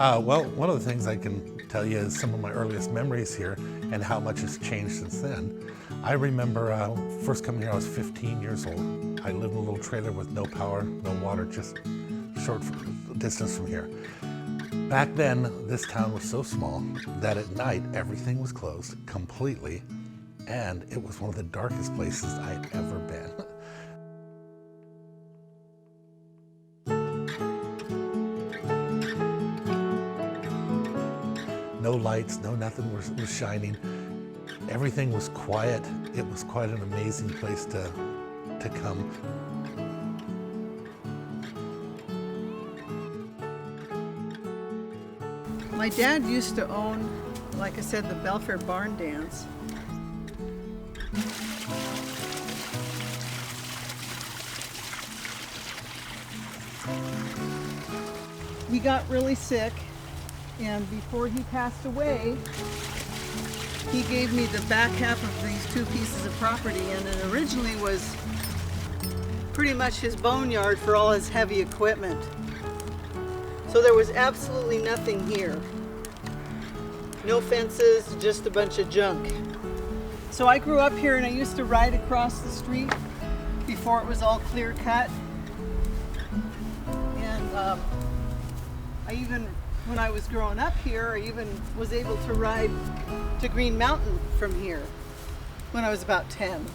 Well, one of the things I can tell you is some of my earliest memories here and how much has changed since then. I remember first coming here, I was 15 years old. I lived in a little trailer with no power, no water, just short distance from here. Back then, this town was so small that at night everything was closed completely, and it was one of the darkest places I'd ever been. No lights, no nothing was shining. Everything was quiet. It was quite an amazing place to come. My dad used to own, like I said, the Belfair Barn Dance. He got really sick, and before he passed away, he gave me the back half of these two pieces of property, and it originally was pretty much his boneyard for all his heavy equipment. So there was absolutely nothing here. No fences, just a bunch of junk. So I grew up here and I used to ride across the street before it was all clear cut. And when I was growing up here, I even was able to ride to Green Mountain from here when I was about 10.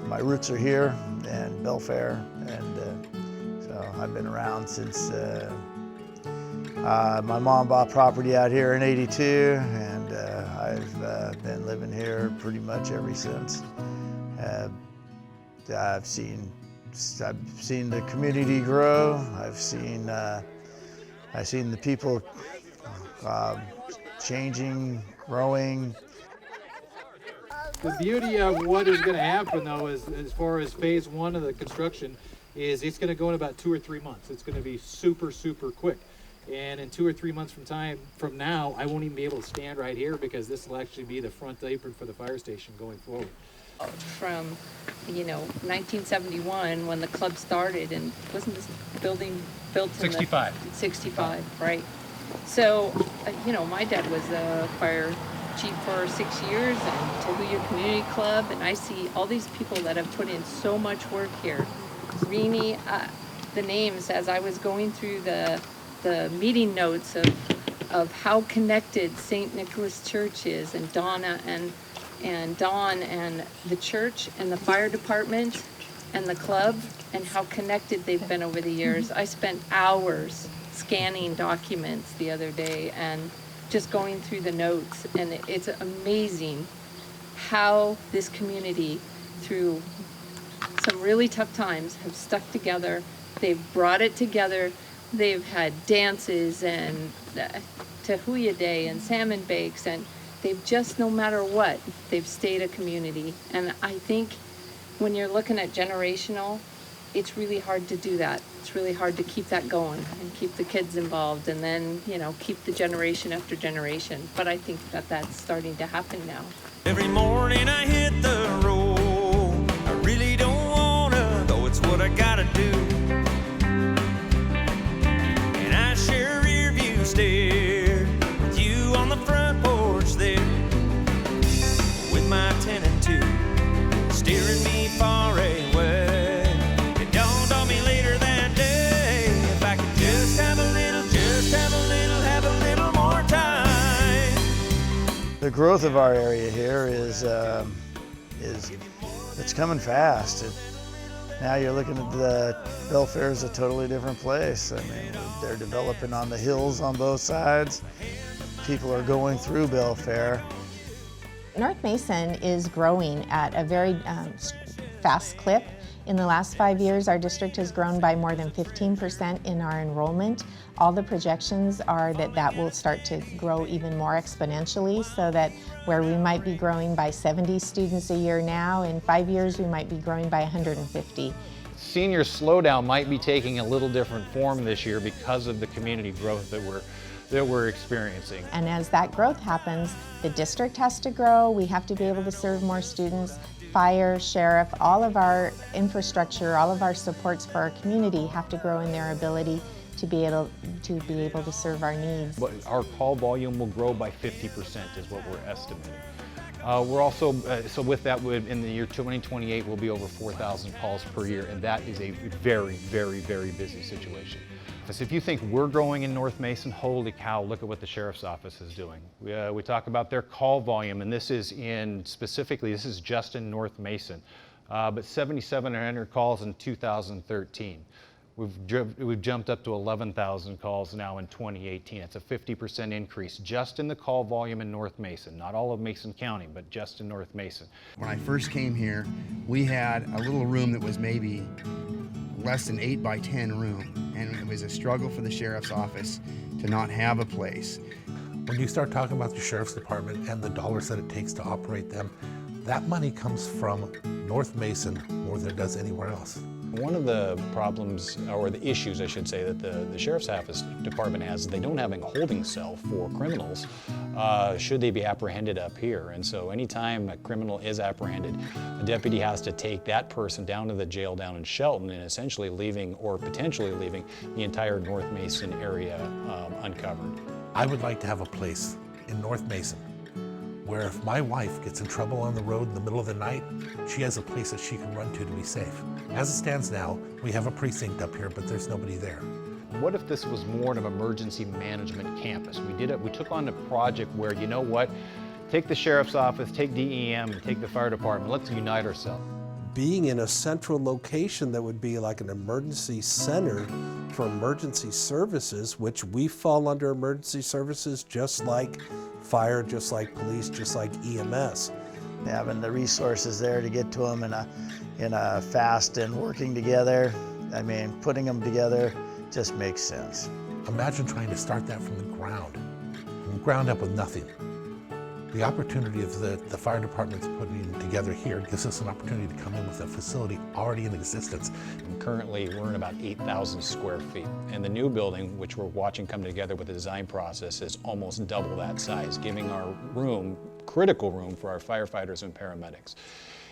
My roots are here in Belfair, and so I've been around since my mom bought property out here in '82, and I've been living here pretty much ever since. I've seen the community grow. I've seen the people changing, growing. The beauty of what is going to happen, though, is as far as phase one of the construction, is it's going to go in about 2 or 3 months. It's going to be super, super quick. And in 2 or 3 months from now, I won't even be able to stand right here because this will actually be the front apron for the fire station going forward. From, 1971 when the club started, and wasn't this building built in 65. 65, right? So, my dad was a fire chief for 6 years and Tahuya Community Club, and I see all these people that have put in so much work here. Rini, the names as I was going through the meeting notes of how connected St. Nicholas Church is, and Donna and Dawn and the church and the fire department and the club, and how connected they've been over the years. I spent hours scanning documents the other day and just going through the notes, and it's amazing how this community, through some really tough times, have stuck together. They've brought it together. They've had dances and Tahuya Day and salmon bakes, and they've just, no matter what, they've stayed a community. And I think when you're looking at generational, it's really hard to do that. It's really hard to keep that going and keep the kids involved, and then, keep the generation after generation. But I think that that's starting to happen now. Every morning I hit the road. I really don't wanna, though it's what I gotta do. And I share rear view stare with you on the front porch there, with my 10 and 2 steering me far away. It dawned on me later that day, if I could just have a little more time. The growth of our area here is it's coming fast. Now you're looking at the Belfair is a totally different place. I mean, they're developing on the hills on both sides. People are going through Belfair. North Mason is growing at a very fast clip. In the last 5 years, our district has grown by more than 15% in our enrollment. All the projections are that will start to grow even more exponentially, so that where we might be growing by 70 students a year now, in 5 years we might be growing by 150. Senior slowdown might be taking a little different form this year because of the community growth that we're that we're experiencing. And as that growth happens, the district has to grow, we have to be able to serve more students, fire, sheriff, all of our infrastructure, all of our supports for our community have to grow in their ability to be able to serve our needs. But our call volume will grow by 50% is what we're estimating. We're also, so with that, in the year 2028, we'll be over 4,000 calls per year, and that is a very, very, very busy situation. So if you think we're growing in North Mason, holy cow, look at what the Sheriff's Office is doing. We talk about their call volume, and this is specifically, this is just in North Mason, but 7,700 calls in 2013. We've jumped up to 11,000 calls now in 2018. It's a 50% increase just in the call volume in North Mason. Not all of Mason County, but just in North Mason. When I first came here, we had a little room that was maybe less than 8 by 10 room, and it was a struggle for the Sheriff's Office to not have a place. When you start talking about the Sheriff's Department and the dollars that it takes to operate them, that money comes from North Mason more than it does anywhere else. One of the problems, or the issues I should say, that the Sheriff's Department has is they don't have a holding cell for criminals should they be apprehended up here. And so anytime a criminal is apprehended, a deputy has to take that person down to the jail down in Shelton and essentially leaving, or potentially leaving, the entire North Mason area uncovered. I would like to have a place in North Mason where if my wife gets in trouble on the road in the middle of the night, she has a place that she can run to be safe. As it stands now, we have a precinct up here, but there's nobody there. What if this was more of an emergency management campus? We took on a project where, you know what, take the Sheriff's Office, take DEM, and take the Fire Department, let's unite ourselves. Being in a central location that would be like an emergency center for emergency services, which we fall under emergency services just like fire, just like police, just like EMS. Having the resources there to get to them in a fast and working together, I mean, putting them together just makes sense. Imagine trying to start that from the ground up with nothing. The opportunity of the fire department's putting together here gives us an opportunity to come in with a facility already in existence. And currently, we're in about 8,000 square feet. And the new building, which we're watching come together with the design process, is almost double that size, giving our room, critical room for our firefighters and paramedics.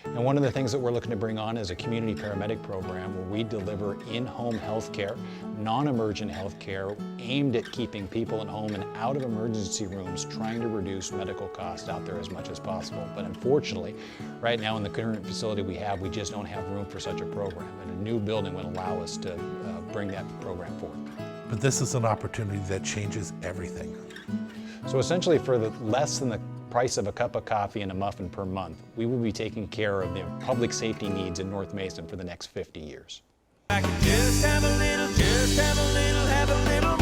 And one of the things that we're looking to bring on is a community paramedic program where we deliver in-home health care, non-emergent health care, aimed at keeping people at home and out of emergency rooms, trying to reduce medical costs out there as much as possible. But unfortunately, right now in the current facility we have, we just don't have room for such a program. And a new building would allow us to bring that program forward. But this is an opportunity that changes everything. So essentially, for less than the price of a cup of coffee and a muffin per month, we will be taking care of the public safety needs in North Mason for the next 50 years. I could just have a little